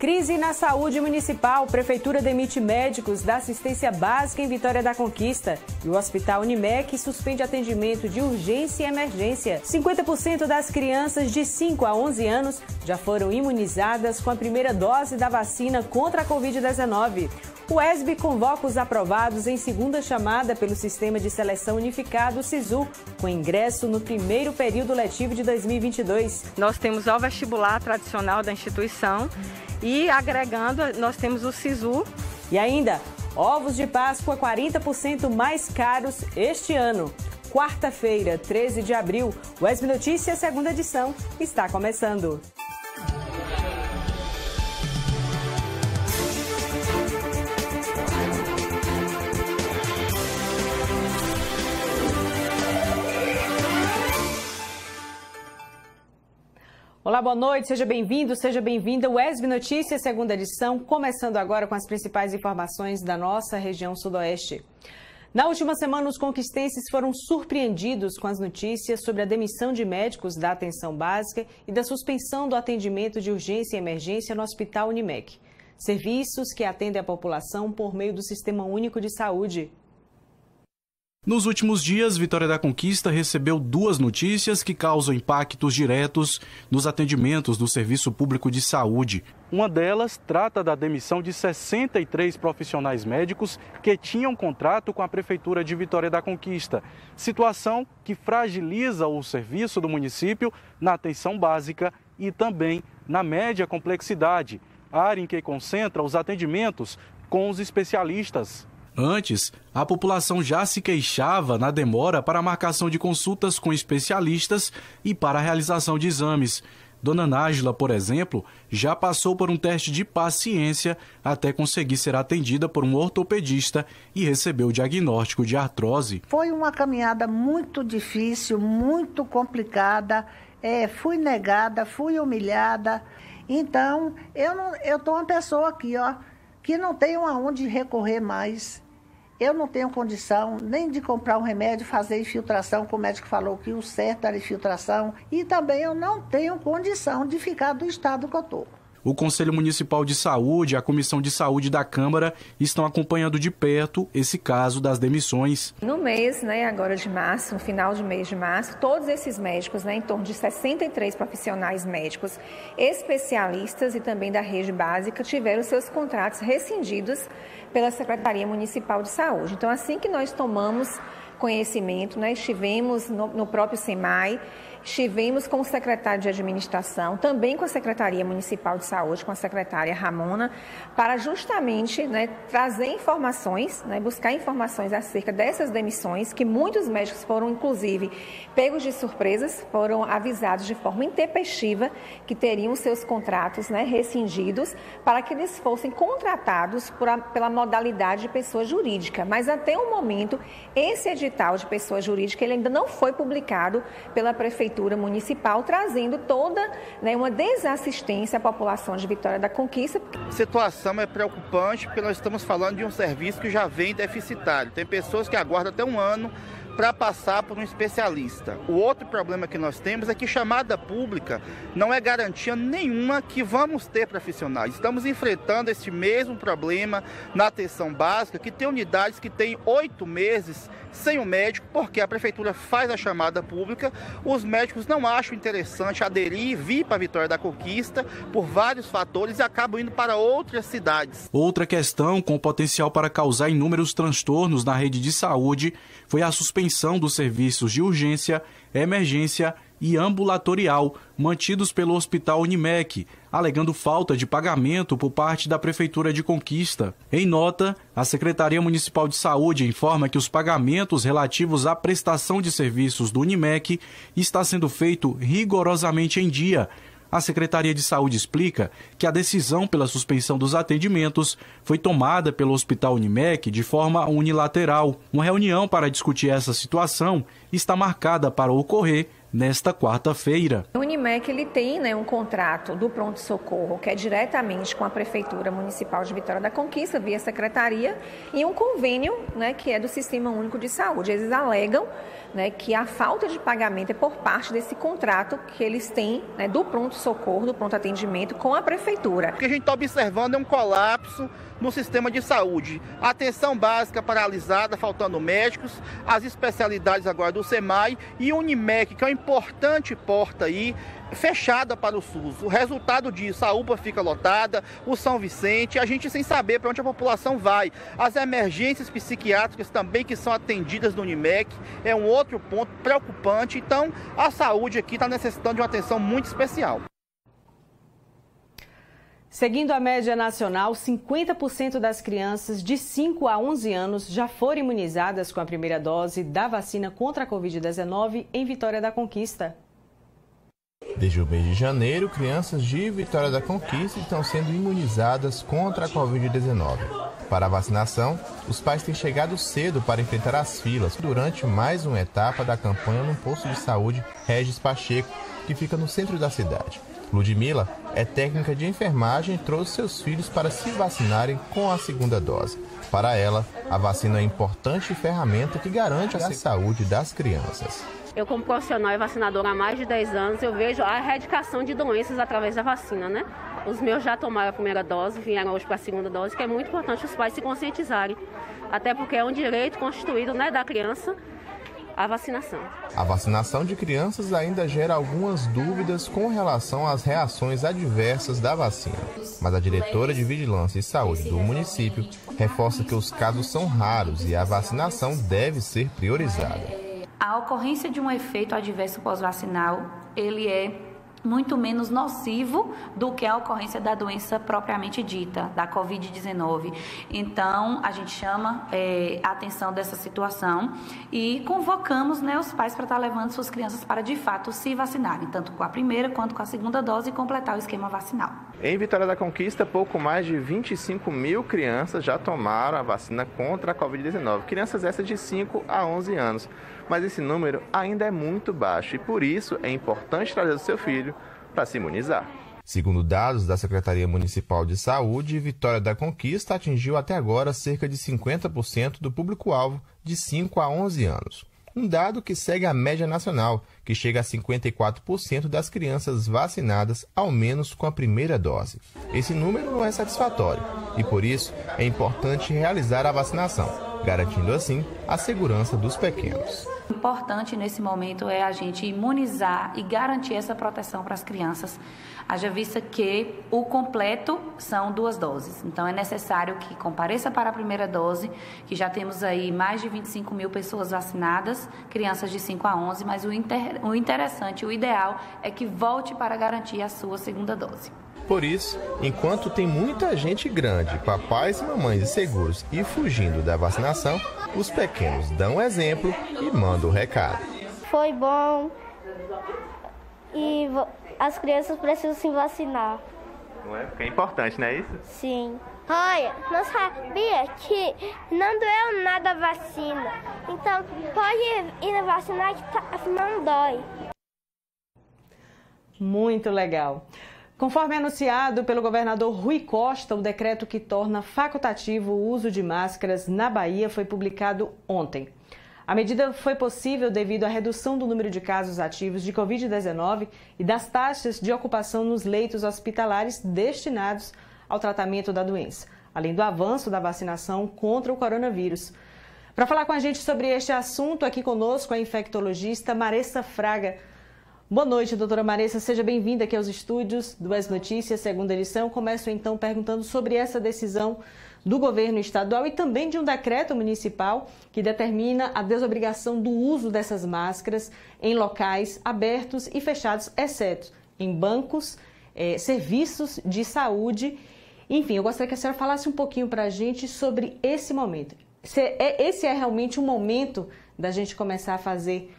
Crise na saúde municipal. Prefeitura demite médicos da assistência básica em Vitória da Conquista. E o Hospital Unimec suspende atendimento de urgência e emergência. 50% das crianças de 5 a 11 anos já foram imunizadas com a primeira dose da vacina contra a Covid-19. O ESB convoca os aprovados em segunda chamada pelo Sistema de Seleção Unificado, SISU, com ingresso no primeiro período letivo de 2022. Nós temos o vestibular tradicional da instituição e, agregando, nós temos o SISU. E ainda, ovos de Páscoa 40% mais caros este ano. Quarta-feira, 13 de abril, o ESB Notícias, segunda edição, está começando. Olá, boa noite, seja bem-vindo, seja bem-vinda. O ESB Notícias, segunda edição, começando agora com as principais informações da nossa região sudoeste. Na última semana, os conquistenses foram surpreendidos com as notícias sobre a demissão de médicos da atenção básica e da suspensão do atendimento de urgência e emergência no Hospital Unimec. Serviços que atendem a população por meio do Sistema Único de Saúde. Nos últimos dias, Vitória da Conquista recebeu duas notícias que causam impactos diretos nos atendimentos do Serviço Público de Saúde. Uma delas trata da demissão de 63 profissionais médicos que tinham contrato com a Prefeitura de Vitória da Conquista, situação que fragiliza o serviço do município na atenção básica e também na média complexidade, área em que concentra os atendimentos com os especialistas. Antes, a população já se queixava na demora para a marcação de consultas com especialistas e para a realização de exames. Dona Nájila, por exemplo, já passou por um teste de paciência até conseguir ser atendida por um ortopedista e recebeu o diagnóstico de artrose. Foi uma caminhada muito difícil, muito complicada. Fui negada, fui humilhada. Então, eu estou uma pessoa aqui, que não tenho aonde recorrer mais. Eu não tenho condição nem de comprar um remédio, fazer infiltração, como o médico falou que o certo era infiltração. E também eu não tenho condição de ficar do estado que eu estou. O Conselho Municipal de Saúde e a Comissão de Saúde da Câmara estão acompanhando de perto esse caso das demissões. No mês, agora de março, no final de mês de março, todos esses médicos, em torno de 63 profissionais médicos, especialistas e também da rede básica, tiveram seus contratos rescindidos pela Secretaria Municipal de Saúde. Então, assim que nós tomamos conhecimento, estivemos no próprio SEMAI, estivemos com o secretário de administração, também com a Secretaria Municipal de Saúde, com a secretária Ramona, para justamente trazer informações, buscar informações acerca dessas demissões, que muitos médicos foram, inclusive, pegos de surpresas, foram avisados de forma intempestiva que teriam seus contratos rescindidos para que eles fossem contratados pela modalidade de pessoa jurídica. Mas até o momento, esse edital de pessoa jurídica ele ainda não foi publicado pela Prefeitura Municipal, trazendo toda uma desassistência à população de Vitória da Conquista. A situação é preocupante porque nós estamos falando de um serviço que já vem deficitário. Tem pessoas que aguardam até um ano para passar por um especialista. O outro problema que nós temos é que chamada pública não é garantia nenhuma que vamos ter profissionais. Estamos enfrentando esse mesmo problema na atenção básica, que tem unidades que têm 8 meses sem o médico, porque a Prefeitura faz a chamada pública, os médicos não acham interessante aderir, vir para a Vitória da Conquista por vários fatores e acabam indo para outras cidades. Outra questão com potencial para causar inúmeros transtornos na rede de saúde foi a suspensão dos serviços de urgência, emergência e ambulatorial mantidos pelo Hospital Unimec, alegando falta de pagamento por parte da Prefeitura de Conquista. Em nota, a Secretaria Municipal de Saúde informa que os pagamentos relativos à prestação de serviços do Unimec está sendo feito rigorosamente em dia. A Secretaria de Saúde explica que a decisão pela suspensão dos atendimentos foi tomada pelo Hospital Unimec de forma unilateral. Uma reunião para discutir essa situação está marcada para ocorrer nesta quarta-feira. O Unimec ele tem, um contrato do pronto-socorro, que é diretamente com a Prefeitura Municipal de Vitória da Conquista, via Secretaria, e um convênio, que é do Sistema Único de Saúde. Eles alegam, que a falta de pagamento é por parte desse contrato que eles têm, do pronto-socorro, do pronto-atendimento com a Prefeitura. O que a gente está observando é um colapso no sistema de saúde. A atenção básica paralisada, faltando médicos, as especialidades agora do SEMAI e o Unimec, que é uma importante porta aí, fechada para o SUS. O resultado disso, a UPA fica lotada, o São Vicente, a gente sem saber para onde a população vai. As emergências psiquiátricas também que são atendidas no Unimec é um outro ponto preocupante. Então, a saúde aqui está necessitando de uma atenção muito especial. Seguindo a média nacional, 50% das crianças de 5 a 11 anos já foram imunizadas com a primeira dose da vacina contra a Covid-19 em Vitória da Conquista. Desde o mês de janeiro, crianças de Vitória da Conquista estão sendo imunizadas contra a Covid-19. Para a vacinação, os pais têm chegado cedo para enfrentar as filas durante mais uma etapa da campanha no posto de saúde Regis Pacheco, que fica no centro da cidade. Ludmila é técnica de enfermagem e trouxe seus filhos para se vacinarem com a segunda dose. Para ela, a vacina é importante ferramenta que garante a saúde das crianças. Eu, como profissional e vacinadora há mais de 10 anos, eu vejo a erradicação de doenças através da vacina, Os meus já tomaram a primeira dose, vieram hoje para a segunda dose, que é muito importante os pais se conscientizarem, até porque é um direito constituído, da criança, a vacinação. A vacinação de crianças ainda gera algumas dúvidas com relação às reações adversas da vacina. Mas a diretora de Vigilância e Saúde do município reforça que os casos são raros e a vacinação deve ser priorizada. A ocorrência de um efeito adverso pós-vacinal, ele é muito menos nocivo do que a ocorrência da doença propriamente dita, da Covid-19. Então, a gente chama a atenção dessa situação e convocamos os pais para estar levando suas crianças para, de fato, se vacinarem, tanto com a primeira quanto com a segunda dose e completar o esquema vacinal. Em Vitória da Conquista, pouco mais de 25 mil crianças já tomaram a vacina contra a Covid-19. Crianças essas de 5 a 11 anos. Mas esse número ainda é muito baixo e, por isso, é importante trazer o seu filho para se imunizar. Segundo dados da Secretaria Municipal de Saúde, Vitória da Conquista atingiu até agora cerca de 50% do público-alvo de 5 a 11 anos. Um dado que segue a média nacional, que chega a 54% das crianças vacinadas, ao menos com a primeira dose. Esse número não é satisfatório e, por isso, é importante realizar a vacinação, garantindo assim a segurança dos pequenos. O importante nesse momento é a gente imunizar e garantir essa proteção para as crianças, haja vista que o completo são 2 doses. Então é necessário que compareça para a primeira dose, que já temos aí mais de 25 mil pessoas vacinadas, crianças de 5 a 11, mas o interessante, o ideal é que volte para garantir a sua segunda dose. Por isso, enquanto tem muita gente grande, papais e mamães inseguros e fugindo da vacinação, os pequenos dão exemplo e mandam o recado. Foi bom e as crianças precisam se vacinar. Não é? Porque é importante, não é isso? Sim. Olha, não sabia que não doeu nada a vacina. Então, pode ir vacinar que não dói. Muito legal. Conforme anunciado pelo governador Rui Costa, o decreto que torna facultativo o uso de máscaras na Bahia foi publicado ontem. A medida foi possível devido à redução do número de casos ativos de Covid-19 e das taxas de ocupação nos leitos hospitalares destinados ao tratamento da doença, além do avanço da vacinação contra o coronavírus. Para falar com a gente sobre este assunto, aqui conosco a infectologista Maressa Fraga. Boa noite, doutora Maressa. Seja bem-vinda aqui aos estúdios do As Notícias, segunda edição. Começo, então, perguntando sobre essa decisão do governo estadual e também de um decreto municipal que determina a desobrigação do uso dessas máscaras em locais abertos e fechados, exceto em bancos, serviços de saúde. Enfim, eu gostaria que a senhora falasse um pouquinho para a gente sobre esse momento. Esse é realmente o momento da gente começar a fazer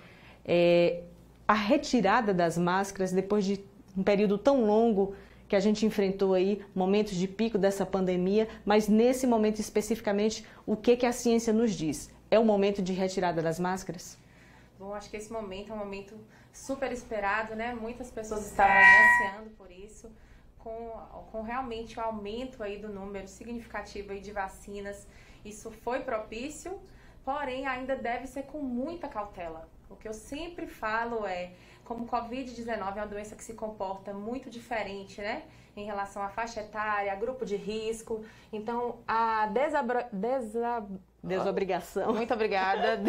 a retirada das máscaras depois de um período tão longo que a gente enfrentou aí, momentos de pico dessa pandemia, mas nesse momento especificamente, o que a ciência nos diz? É o momento de retirada das máscaras? Bom, acho que esse momento é um momento super esperado, né? Muitas pessoas estavam ansiando por isso, com realmente o aumento aí do número significativo aí de vacinas. Isso foi propício, porém ainda deve ser com muita cautela. O que eu sempre falo é, como o Covid-19 é uma doença que se comporta muito diferente, né? Em relação à faixa etária, a grupo de risco. Então, a desobrigação. Muito obrigada.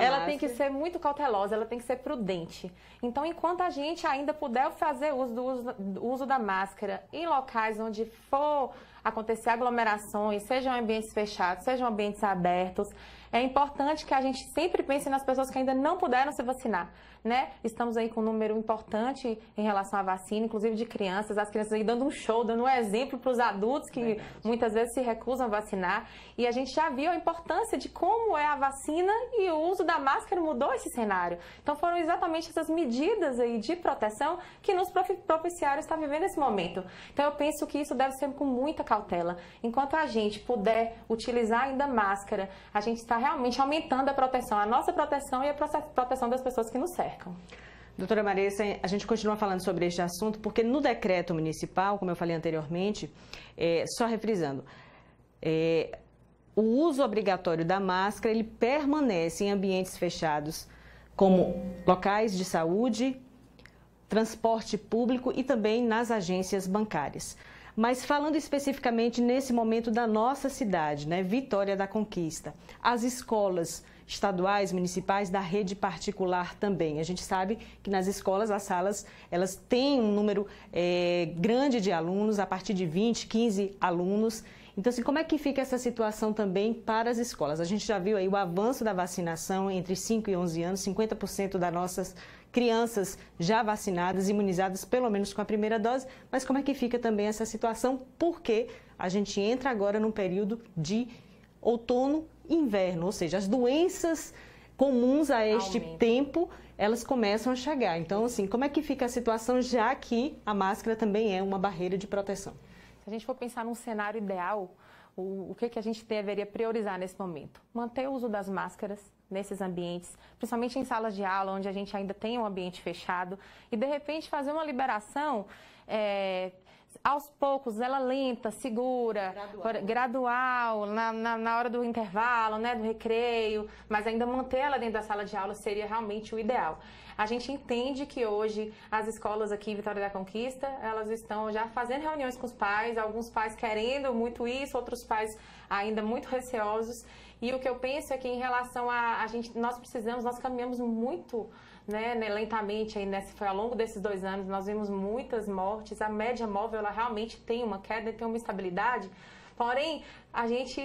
Ela tem que ser muito cautelosa, ela tem que ser prudente. Então, enquanto a gente ainda puder fazer uso da máscara em locais onde for acontecer aglomerações, sejam ambientes fechados, sejam ambientes abertos, é importante que a gente sempre pense nas pessoas que ainda não puderam se vacinar, né? Estamos aí com um número importante em relação à vacina, inclusive de crianças, as crianças aí dando um show, dando um exemplo para os adultos que muitas vezes se recusam a vacinar. E a gente já viu a importância de como é a vacina e o uso da máscara mudou esse cenário. Então foram exatamente essas medidas aí de proteção que nos propiciaram estar vivendo esse momento. Então eu penso que isso deve ser com muita cautela. Enquanto a gente puder utilizar ainda máscara, a gente está realmente aumentando a proteção, a nossa proteção e a proteção das pessoas que nos cercam. Doutora Maressa, a gente continua falando sobre este assunto porque no decreto municipal, como eu falei anteriormente, só refrisando, o uso obrigatório da máscara, ele permanece em ambientes fechados, como locais de saúde, transporte público e também nas agências bancárias. Mas falando especificamente nesse momento da nossa cidade, né, Vitória da Conquista, as escolas estaduais, municipais, da rede particular também. A gente sabe que nas escolas, as salas, elas têm um número grande de alunos, a partir de 20, 15 alunos. Então, assim, como é que fica essa situação também para as escolas? A gente já viu aí o avanço da vacinação entre 5 e 11 anos, 50% das nossas crianças já vacinadas, imunizadas pelo menos com a primeira dose, mas como é que fica também essa situação? Porque a gente entra agora num período de outono e inverno, ou seja, as doenças comuns a este tempo, elas começam a chegar. Então, assim, como é que fica a situação, já que a máscara também é uma barreira de proteção? Se a gente for pensar num cenário ideal, o que a gente deveria priorizar nesse momento? Manter o uso das máscaras nesses ambientes, principalmente em salas de aula, onde a gente ainda tem um ambiente fechado, e de repente fazer uma liberação aos poucos, ela lenta, segura, gradual na hora do intervalo, né, do recreio, mas ainda manter ela dentro da sala de aula seria realmente o ideal. A gente entende que hoje as escolas aqui em Vitória da Conquista, elas estão já fazendo reuniões com os pais, alguns pais querendo muito isso, outros pais ainda muito receosos. E o que eu penso é que em relação nós caminhamos muito, né, lentamente, aí, foi ao longo desses 2 anos, nós vimos muitas mortes, a média móvel ela realmente tem uma queda, tem uma estabilidade. Porém,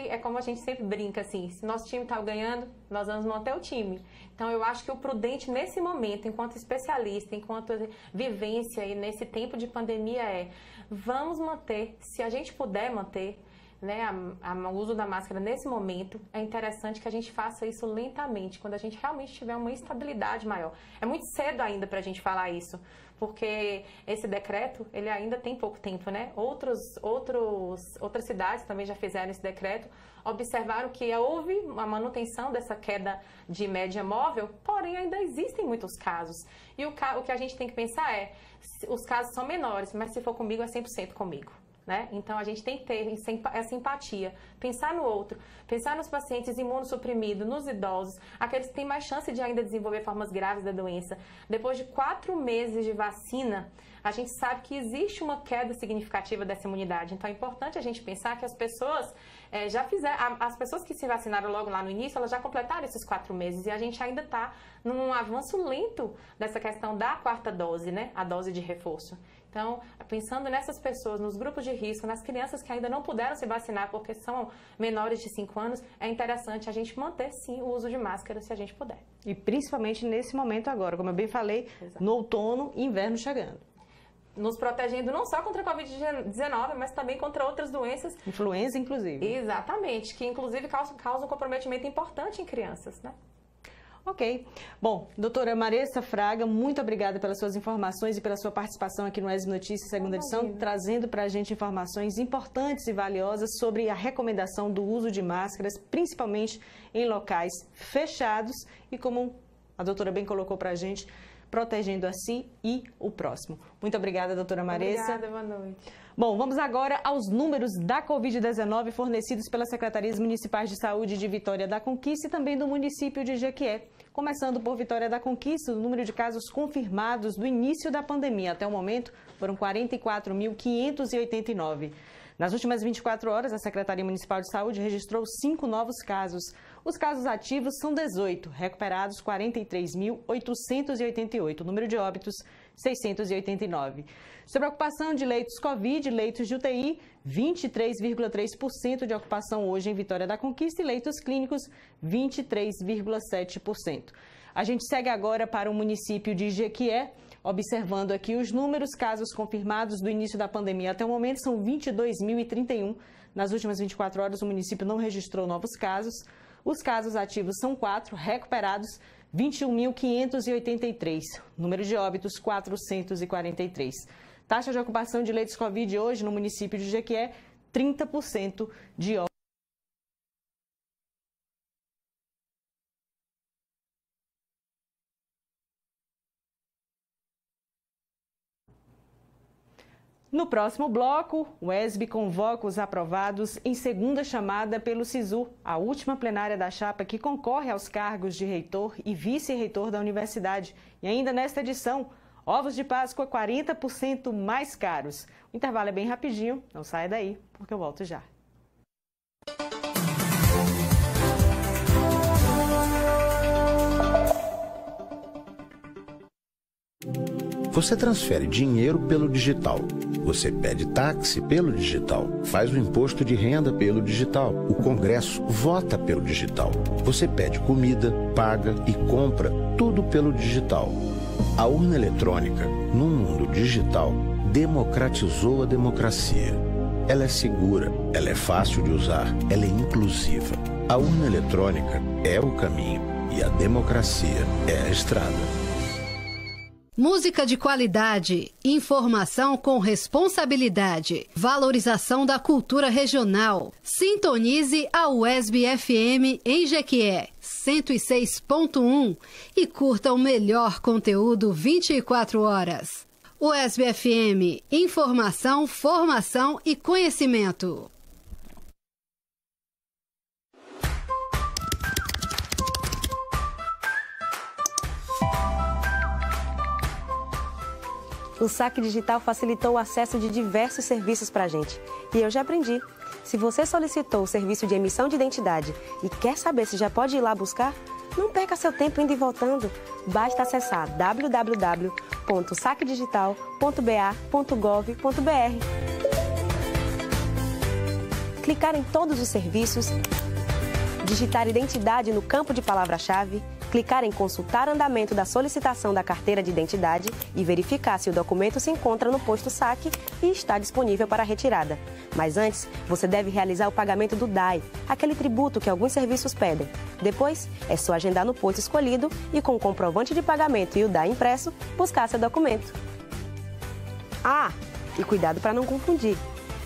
é como a gente sempre brinca, assim, se nosso time está ganhando, nós vamos manter o time. Então, eu acho que o prudente nesse momento, enquanto especialista, enquanto vivência e nesse tempo de pandemia vamos manter, se a gente puder manter, né, o uso da máscara nesse momento, é interessante que a gente faça isso lentamente, quando a gente realmente tiver uma estabilidade maior. É muito cedo ainda para a gente falar isso, porque esse decreto, ele ainda tem pouco tempo, né? Outras cidades também já fizeram esse decreto, observaram que houve uma manutenção dessa queda de média móvel, porém ainda existem muitos casos. E o que a gente tem que pensar os casos são menores, mas se for comigo, é 100% comigo. Né? Então, a gente tem que ter essa empatia, pensar no outro, pensar nos pacientes imunossuprimidos, nos idosos, aqueles que têm mais chance de ainda desenvolver formas graves da doença. Depois de 4 meses de vacina, a gente sabe que existe uma queda significativa dessa imunidade. Então, é importante a gente pensar que as pessoas as pessoas que se vacinaram logo lá no início, elas já completaram esses 4 meses e a gente ainda está num avanço lento dessa questão da 4ª dose, né? A dose de reforço. Então, pensando nessas pessoas, nos grupos de risco, nas crianças que ainda não puderam se vacinar porque são menores de 5 anos, é interessante a gente manter, sim, o uso de máscara se a gente puder. E principalmente nesse momento agora, como eu bem falei, no outono e inverno chegando. Nos protegendo não só contra a Covid-19, mas também contra outras doenças. Influenza, inclusive. Exatamente, que inclusive causam um comprometimento importante em crianças, né? Ok. Bom, doutora Maressa Fraga, muito obrigada pelas suas informações e pela sua participação aqui no ESB Notícias, segunda edição, trazendo para a gente informações importantes e valiosas sobre a recomendação do uso de máscaras, principalmente em locais fechados e, como a doutora bem colocou para a gente, protegendo a si e o próximo. Muito obrigada, doutora Maressa. Obrigada, boa noite. Bom, vamos agora aos números da Covid-19 fornecidos pelas Secretarias Municipais de Saúde de Vitória da Conquista e também do município de Jequié. Começando por Vitória da Conquista, o número de casos confirmados do início da pandemia até o momento foram 44.589. Nas últimas 24 horas, a Secretaria Municipal de Saúde registrou 5 novos casos. Os casos ativos são 18, recuperados 43.888, o número de óbitos 689. Sobre a ocupação de leitos Covid, leitos de UTI, 23,3% de ocupação hoje em Vitória da Conquista e leitos clínicos, 23,7%. A gente segue agora para o município de Jequié, observando aqui os números, casos confirmados do início da pandemia até o momento são 22.031. Nas últimas 24 horas, o município não registrou novos casos. Os casos ativos são 4, recuperados 21.583. Número de óbitos, 443. Taxa de ocupação de leitos Covid hoje no município de Jequié, 30% de óbitos. No próximo bloco, o ESB convoca os aprovados em segunda chamada pelo SISU, a última plenária da chapa que concorre aos cargos de reitor e vice-reitor da universidade. E ainda nesta edição, ovos de Páscoa 40% mais caros. O intervalo é bem rapidinho, não saia daí, porque eu volto já. Você transfere dinheiro pelo digital. Você pede táxi pelo digital. Faz o imposto de renda pelo digital. O Congresso vota pelo digital. Você pede comida, paga e compra tudo pelo digital. A urna eletrônica, no mundo digital, democratizou a democracia. Ela é segura, ela é fácil de usar, ela é inclusiva. A urna eletrônica é o caminho e a democracia é a estrada. Música de qualidade, informação com responsabilidade, valorização da cultura regional. Sintonize a UESB FM em Jequié, 106.1 e curta o melhor conteúdo 24 horas. UESB FM, informação, formação e conhecimento. O saque digital facilitou o acesso de diversos serviços para a gente. E eu já aprendi. Se você solicitou o serviço de emissão de identidade e quer saber se já pode ir lá buscar, não perca seu tempo indo e voltando. Basta acessar www.saquedigital.ba.gov.br. Clicar em todos os serviços, digitar identidade no campo de palavra-chave, clicar em consultar andamento da solicitação da carteira de identidade e verificar se o documento se encontra no posto saque e está disponível para retirada. Mas antes, você deve realizar o pagamento do DAI, aquele tributo que alguns serviços pedem. Depois, é só agendar no posto escolhido e com o comprovante de pagamento e o DAI impresso, buscar seu documento. Ah, e cuidado para não confundir.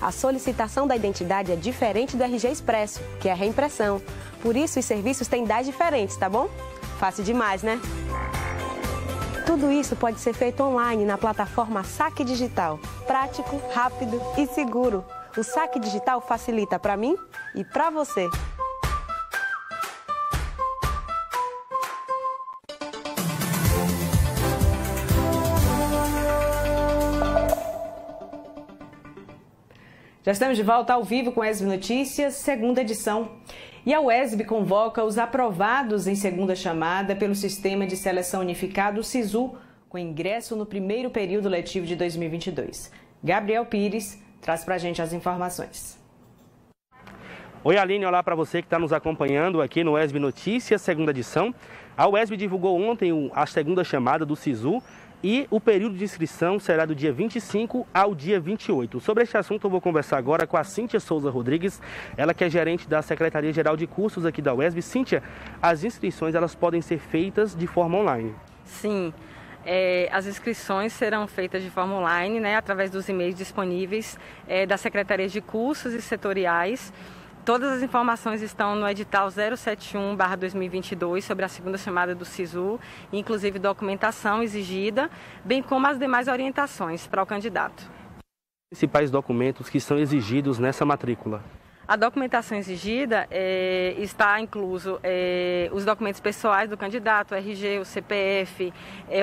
A solicitação da identidade é diferente do RG Expresso, que é a reimpressão. Por isso, os serviços têm DAIs diferentes, tá bom? Fácil demais, né? Tudo isso pode ser feito online na plataforma Saque Digital. Prático, rápido e seguro. O Saque Digital facilita para mim e para você. Já estamos de volta ao vivo com ESB Notícias, segunda edição. E a UESB convoca os aprovados em segunda chamada pelo Sistema de Seleção Unificado, SISU, com ingresso no primeiro período letivo de 2022. Gabriel Pires traz para a gente as informações. Oi, Aline, olá para você que está nos acompanhando aqui no ESB Notícias, segunda edição. A UESB divulgou ontem a segunda chamada do SISU e o período de inscrição será do dia 25 ao dia 28. Sobre este assunto eu vou conversar agora com a Cíntia Souza Rodrigues, ela que é gerente da Secretaria-Geral de Cursos aqui da UESB. Cíntia, as inscrições elas podem ser feitas de forma online? Sim, as inscrições serão feitas de forma online, né, através dos e-mails disponíveis da Secretaria de Cursos e Setoriais. Todas as informações estão no edital 071/2022 sobre a segunda chamada do SISU, inclusive documentação exigida, bem como as demais orientações para o candidato. Os principais documentos que são exigidos nessa matrícula? A documentação exigida está incluso os documentos pessoais do candidato, o RG, o CPF,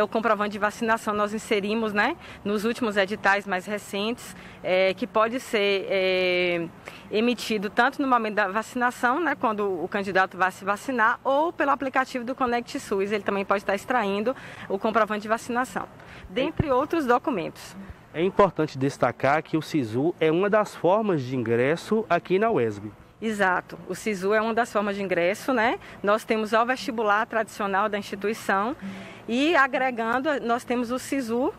o comprovante de vacinação. Nós inserimos, né, nos últimos editais mais recentes, que pode ser emitido tanto no momento da vacinação, né, quando o candidato vai se vacinar, ou pelo aplicativo do Conect SUS. Ele também pode estar extraindo o comprovante de vacinação, dentre outros documentos. É importante destacar que o SISU é uma das formas de ingresso aqui na UESB. Exato, o SISU é uma das formas de ingresso, né? Nós temos o vestibular tradicional da instituição e, agregando, nós temos o SISU,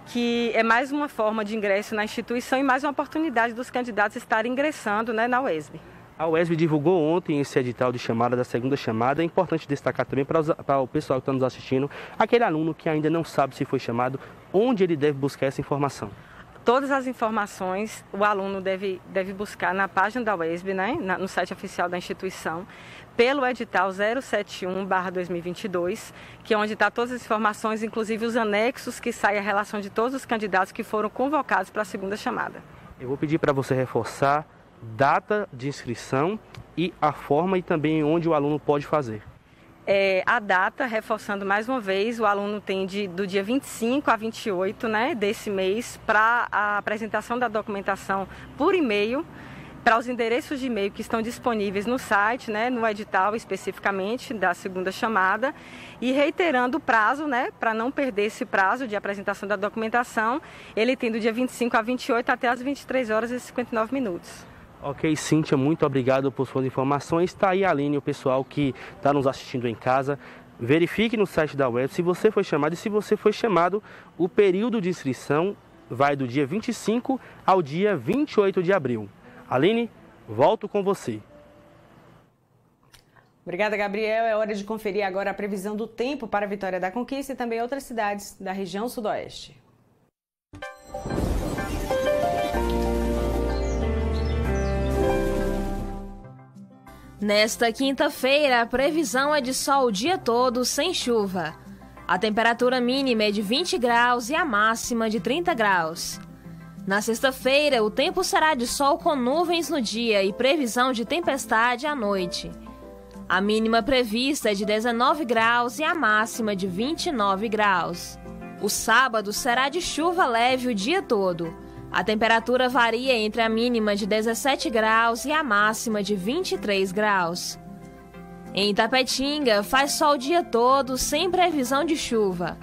que é mais uma forma de ingresso na instituição e mais uma oportunidade dos candidatos estarem ingressando, né, na UESB. A UESB divulgou ontem esse edital de chamada da segunda chamada. É importante destacar também para o pessoal que está nos assistindo, aquele aluno que ainda não sabe se foi chamado, onde ele deve buscar essa informação. Todas as informações o aluno deve buscar na página da UESB, né, no site oficial da instituição, pelo edital 071/2022, que é onde está todas as informações, inclusive os anexos que saem a relação de todos os candidatos que foram convocados para a segunda chamada. Eu vou pedir para você reforçar data de inscrição e a forma e também onde o aluno pode fazer. A data, reforçando mais uma vez, o aluno tem do dia 25 a 28, né, desse mês para a apresentação da documentação por e-mail, para os endereços de e-mail que estão disponíveis no site, né, no edital especificamente da segunda chamada, e reiterando o prazo, né, para não perder esse prazo de apresentação da documentação, ele tem do dia 25 a 28 até as 23h59. Ok, Cíntia, muito obrigado por suas informações. Está aí a Aline, o pessoal que está nos assistindo em casa. Verifique no site da UESB se você foi chamado, e se você foi chamado, o período de inscrição vai do dia 25 ao dia 28 de abril. Aline, volto com você. Obrigada, Gabriel. É hora de conferir agora a previsão do tempo para a Vitória da Conquista e também outras cidades da região sudoeste. Nesta quinta-feira, a previsão é de sol o dia todo, sem chuva. A temperatura mínima é de 20 graus e a máxima de 30 graus. Na sexta-feira, o tempo será de sol com nuvens no dia e previsão de tempestade à noite. A mínima prevista é de 19 graus e a máxima de 29 graus. O sábado será de chuva leve o dia todo. A temperatura varia entre a mínima de 17 graus e a máxima de 23 graus. Em Itapetinga, faz sol o dia todo, sem previsão de chuva.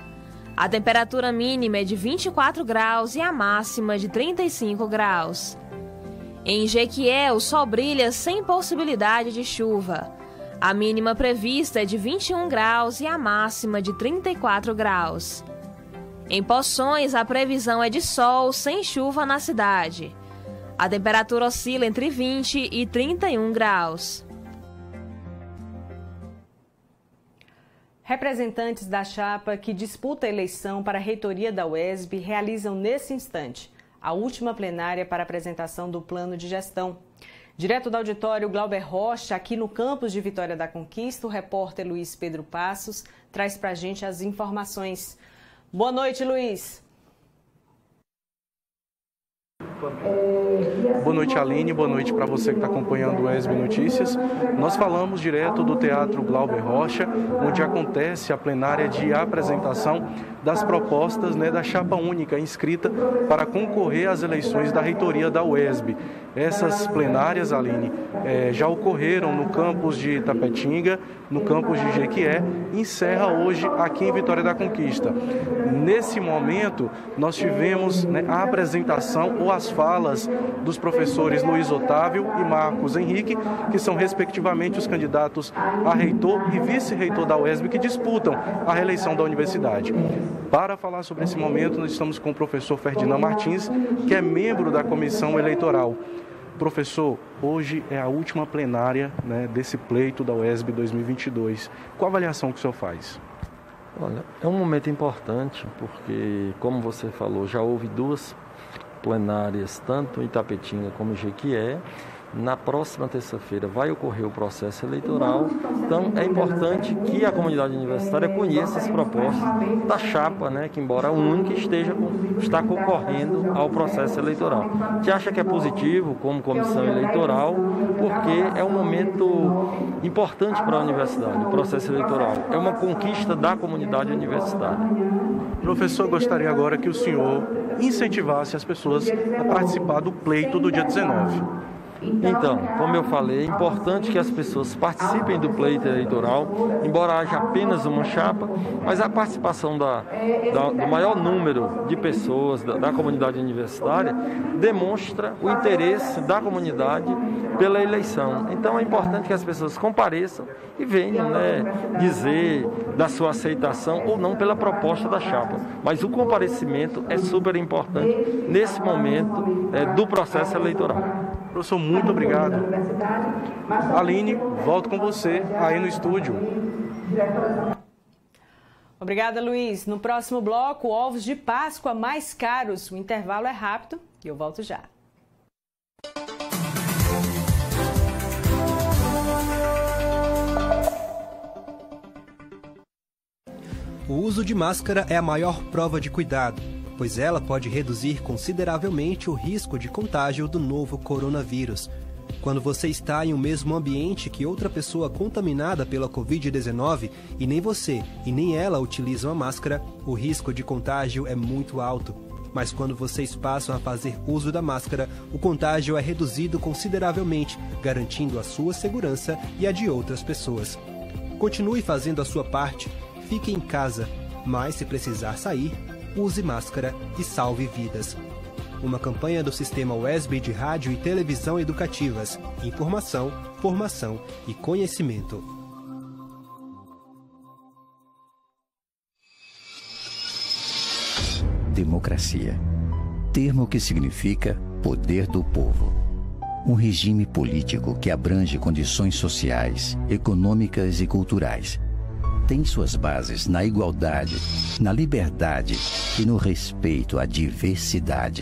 A temperatura mínima é de 24 graus e a máxima de 35 graus. Em Jequié, o sol brilha sem possibilidade de chuva. A mínima prevista é de 21 graus e a máxima de 34 graus. Em Poções, a previsão é de sol sem chuva na cidade. A temperatura oscila entre 20 e 31 graus. Representantes da chapa que disputa a eleição para a reitoria da UESB realizam nesse instante a última plenária para apresentação do plano de gestão. Direto do auditório Glauber Rocha, aqui no campus de Vitória da Conquista, o repórter Luiz Pedro Passos traz para a gente as informações. Boa noite, Luiz. Boa noite, Aline. Boa noite para você que está acompanhando o UESB Notícias. Nós falamos direto do Teatro Glauber Rocha, onde acontece a plenária de apresentação das propostas, da chapa única inscrita para concorrer às eleições da reitoria da UESB. Essas plenárias, Aline, já ocorreram no campus de Itapetinga, no campus de Jequié, e encerra hoje aqui em Vitória da Conquista. Nesse momento, nós tivemos a apresentação ou as falas dos professores Luiz Otávio e Marcos Henrique, que são respectivamente os candidatos a reitor e vice-reitor da UESB que disputam a reeleição da universidade. Para falar sobre esse momento, nós estamos com o professor Ferdinand Martins, que é membro da comissão eleitoral. Professor, hoje é a última plenária desse pleito da UESB 2022. Qual a avaliação que o senhor faz? Olha, é um momento importante porque, como você falou, já houve 2 plenárias, tanto em Itapetinga como em Jequié. Na próxima terça-feira vai ocorrer o processo eleitoral, então é importante que a comunidade universitária conheça as propostas da chapa, que embora única está concorrendo ao processo eleitoral. A gente acha que é positivo como comissão eleitoral, porque é um momento importante para a universidade, o processo eleitoral. É uma conquista da comunidade universitária. Professor, gostaria agora que o senhor incentivasse as pessoas a participar do pleito do dia 19. Então, como eu falei, é importante que as pessoas participem do pleito eleitoral, embora haja apenas uma chapa, mas a participação do maior número de pessoas da comunidade universitária demonstra o interesse da comunidade pela eleição. Então é importante que as pessoas compareçam e venham dizer da sua aceitação ou não pela proposta da chapa. Mas o comparecimento é super importante nesse momento do processo eleitoral. Professor, muito obrigado. Aline, volto com você aí no estúdio. Obrigada, Luiz. No próximo bloco, ovos de Páscoa mais caros. O intervalo é rápido e eu volto já. O uso de máscara é a maior prova de cuidado, pois ela pode reduzir consideravelmente o risco de contágio do novo coronavírus. Quando você está em um mesmo ambiente que outra pessoa contaminada pela Covid-19 e nem você e nem ela utilizam a máscara, o risco de contágio é muito alto. Mas quando vocês passam a fazer uso da máscara, o contágio é reduzido consideravelmente, garantindo a sua segurança e a de outras pessoas. Continue fazendo a sua parte, fique em casa, mas se precisar sair, use máscara e salve vidas. Uma campanha do Sistema UESB de Rádio e Televisão Educativas. Informação, formação e conhecimento. Democracia. Termo que significa poder do povo. Um regime político que abrange condições sociais, econômicas e culturais. Tem suas bases na igualdade, na liberdade e no respeito à diversidade.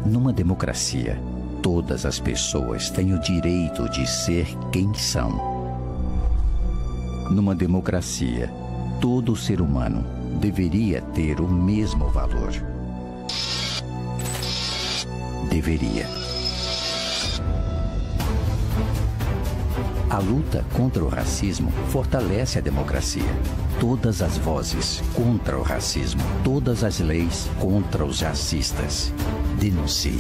Numa democracia, todas as pessoas têm o direito de ser quem são. Numa democracia, todo ser humano deveria ter o mesmo valor. Deveria. A luta contra o racismo fortalece a democracia. Todas as vozes contra o racismo. Todas as leis contra os racistas. Denuncie.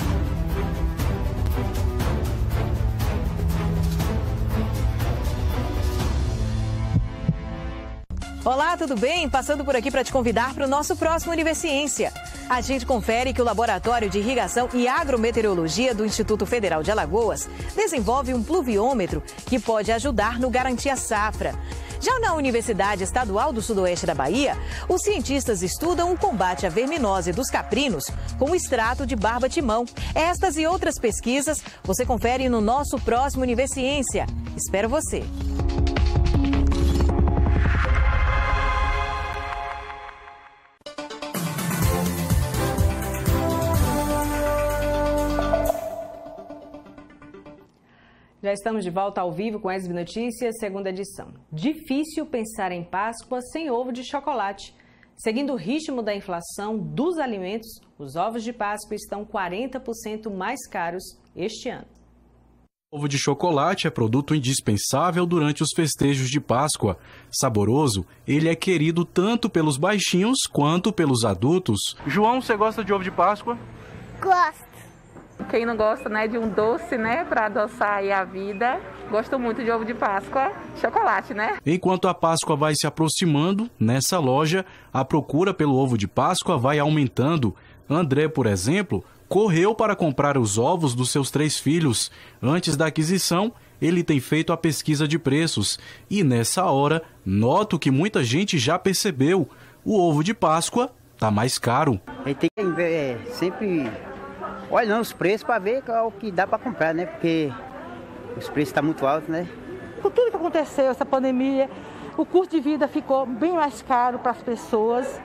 Olá, tudo bem? Passando por aqui para te convidar para o nosso próximo Universiência. A gente confere que o Laboratório de Irrigação e Agrometeorologia do Instituto Federal de Alagoas desenvolve um pluviômetro que pode ajudar no Garantia Safra. Já na Universidade Estadual do Sudoeste da Bahia, os cientistas estudam o combate à verminose dos caprinos com o extrato de barba-timão. Estas e outras pesquisas você confere no nosso próximo Universiência. Espero você! Já estamos de volta ao vivo com UESB Notícias, segunda edição. Difícil pensar em Páscoa sem ovo de chocolate. Seguindo o ritmo da inflação dos alimentos, os ovos de Páscoa estão 40% mais caros este ano. O ovo de chocolate é produto indispensável durante os festejos de Páscoa. Saboroso, ele é querido tanto pelos baixinhos quanto pelos adultos. João, você gosta de ovo de Páscoa? Gosto. Quem não gosta, né, de um doce, né, para adoçar aí a vida, gosto muito de ovo de Páscoa, chocolate, né? Enquanto a Páscoa vai se aproximando, nessa loja, a procura pelo ovo de Páscoa vai aumentando. André, por exemplo, correu para comprar os ovos dos seus 3 filhos. Antes da aquisição, ele tem feito a pesquisa de preços. E nessa hora, noto que muita gente já percebeu. O ovo de Páscoa está mais caro. A gente tem que sempre olhando os preços para ver o que dá para comprar, né? Porque os preços estão muito altos, né? Com tudo que aconteceu, essa pandemia, o custo de vida ficou bem mais caro para as pessoas.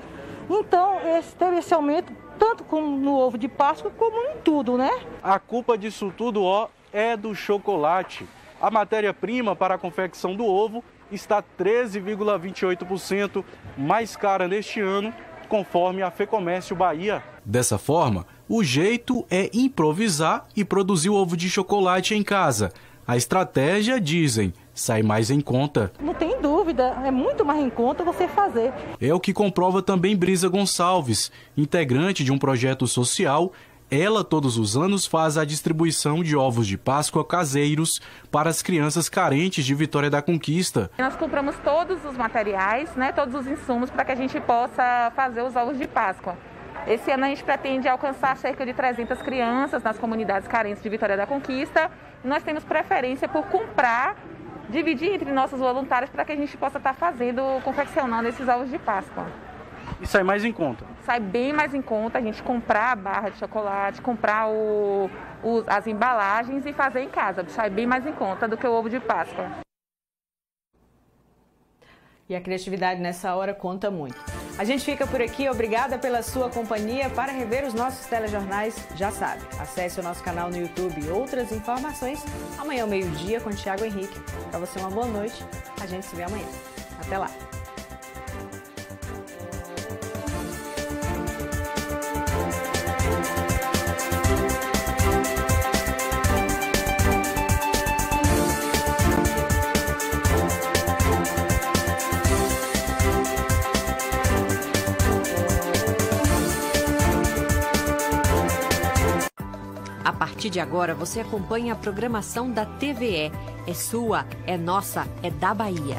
Então, teve esse aumento, tanto no ovo de Páscoa, como em tudo, né? A culpa disso tudo, é do chocolate. A matéria-prima para a confecção do ovo está 13,28% mais cara neste ano, conforme a Fecomércio Bahia. Dessa forma, o jeito é improvisar e produzir o ovo de chocolate em casa. A estratégia, dizem, sai mais em conta. Não tem dúvida, é muito mais em conta você fazer. É o que comprova também Brisa Gonçalves, integrante de um projeto social. Ela, todos os anos, faz a distribuição de ovos de Páscoa caseiros para as crianças carentes de Vitória da Conquista. Nós compramos todos os materiais, né, todos os insumos para que a gente possa fazer os ovos de Páscoa. Esse ano a gente pretende alcançar cerca de 300 crianças nas comunidades carentes de Vitória da Conquista. E nós temos preferência por comprar, dividir entre nossos voluntários para que a gente possa estar confeccionando esses ovos de Páscoa. E sai mais em conta? Sai bem mais em conta a gente comprar a barra de chocolate, comprar as embalagens e fazer em casa. Sai bem mais em conta do que o ovo de Páscoa. E a criatividade nessa hora conta muito. A gente fica por aqui, obrigada pela sua companhia. Para rever os nossos telejornais, já sabe, acesse o nosso canal no YouTube e outras informações. Amanhã ao meio-dia com o Thiago Henrique. Para você uma boa noite, a gente se vê amanhã. Até lá. A partir de agora, você acompanha a programação da TVE. É sua, é nossa, é da Bahia.